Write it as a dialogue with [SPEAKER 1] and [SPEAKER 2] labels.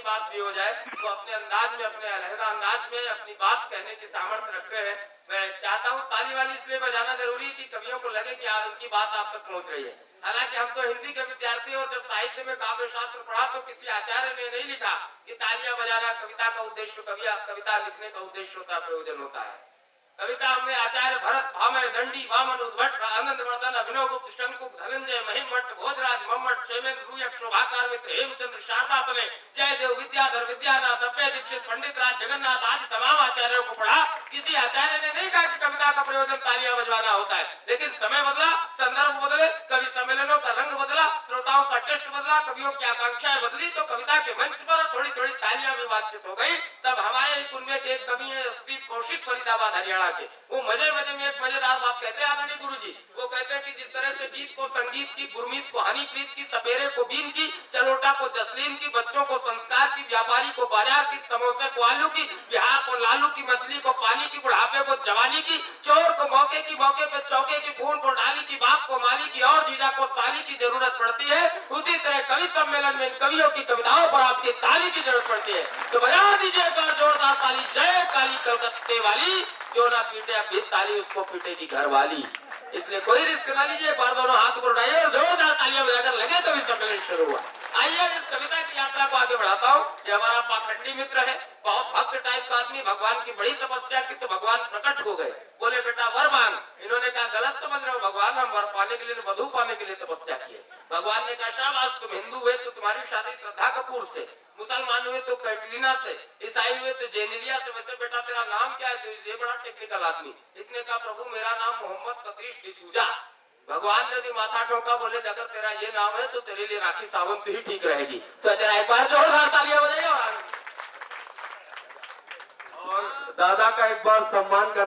[SPEAKER 1] बात भी हो जाए, वो अपने अंदाज में, अपने अलहदा अंदाज में अपनी बात कहने की सामर्थ्य रखते हैं। मैं चाहता हूँ ताली वाली इसलिए बजाना जरूरी है कि कवियों को लगे कि उनकी बात आप तक पहुंच रही है। हालांकि हम तो हिंदी के विद्यार्थी, और जब साहित्य में काव्य शास्त्र पढ़ा तो किसी आचार्य ने नहीं लिखा कि तालियां बजाना कविता का उद्देश्य, कविता लिखने का उद्देश्य होता, प्रयोजन होता है। कविता हमने आचार्य भरत, भामह, दंडी, वामन, उद्भट, आनंद वर्धन, अभिनव गुप्त, शंकुक, धनंजय, महिमट, भोजराज, मम्मट, क्षेमेंद्र, रूयक, शोभाकार मित्र, हेमचंद्र, शारदा तले, जयदेव, विद्याधर, विद्यानाथ, अभय दीक्षित, पंडित राज, जगन्नाथ आदि तमाम आचार्यों को पढ़ा। किसी आचार्य ने नहीं कहा कि कविता का प्रयोजन तालियां बजवाना होता है। लेकिन समय बदला, संदर्भ बदले, कवि सम्मेलनों का रंग बदला, श्रोताओं का टेस्ट बदला, कवियों की आकांक्षाएं बदली, तो कविता के मंच पर थोड़ी थोड़ी तालियां भी बातचीत हो गई। तब हमारे एक उनमें एक कवि है स्पीक कौशिक, फरीदाबाद हरियाणा के, वो मजे मजे में एक मजेदार बात कहते हैं आदरणीय गुरुजी। वो कहते हैं कि जिस तरह से गीत को संगीत की, गुरमीत को हनीप्रीत की, सपेरे को बीन की, चलोटा को जसलीन की, बच्चों को संस्कार की, व्यापारी को बाजार की, समोसे को आलू की, बिहार को लालू की, मछली को पानी की, बुढ़ापे को जवानी की, चोर को मौके की, मौके पे चौके की, फूल को डाली की, बाप को माली की और जीजा को साली की जरूरत पड़ती है, उसी तरह कवि सम्मेलन में कवियों की कविताओं पर आपकी ताली की जरूरत पड़ती है। तो बजा दीजिए एक बार जोरदार ताली, जय काली कलकत्ते वाली, जो ना पीटे अब भी ताली उसको पीटेगी घर वाली। इसलिए कोई रिस्क ना लीजिए, एक बार दोनों हाथ को उठाइए और जोरदार तालियां बजाकर लगे कवि सम्मेलन शुरू हुआ। आइए इस कविता की यात्रा को आगे बढ़ाता हूँ। ये हमारा पाखंडी मित्र है, बहुत भक्त टाइप का आदमी, भगवान की बड़ी तपस्या की तो भगवान प्रकट हो गए, बोले बेटा वर मांग। इन्होंने कहा गलत समझ रहे हो भगवान, हम वर पाने के लिए, वधु पाने के लिए तपस्या की है। भगवान ने कहा शाबाश, तुम हिंदू हुए तो तुम्हारी शादी श्रद्धा कपूर से, मुसलमान हुए तो कैटरीना से, ईसाई हुए तो जेनेलिया से, वैसे बेटा तेरा नाम क्या है? तो ये बड़ा टेक्निकल आदमी, इसने कहा प्रभु मेरा नाम मोहम्मद सतीश डिसूजा। भगवान ने भी माथा ठोका, बोले अगर तेरा ये नाम है तो तेरे लिए राखी सावंत ही ठीक रहेगी। तो जरा एक बार जोरदार तालियां बजाइए।
[SPEAKER 2] और दादा का एक बार सम्मान कर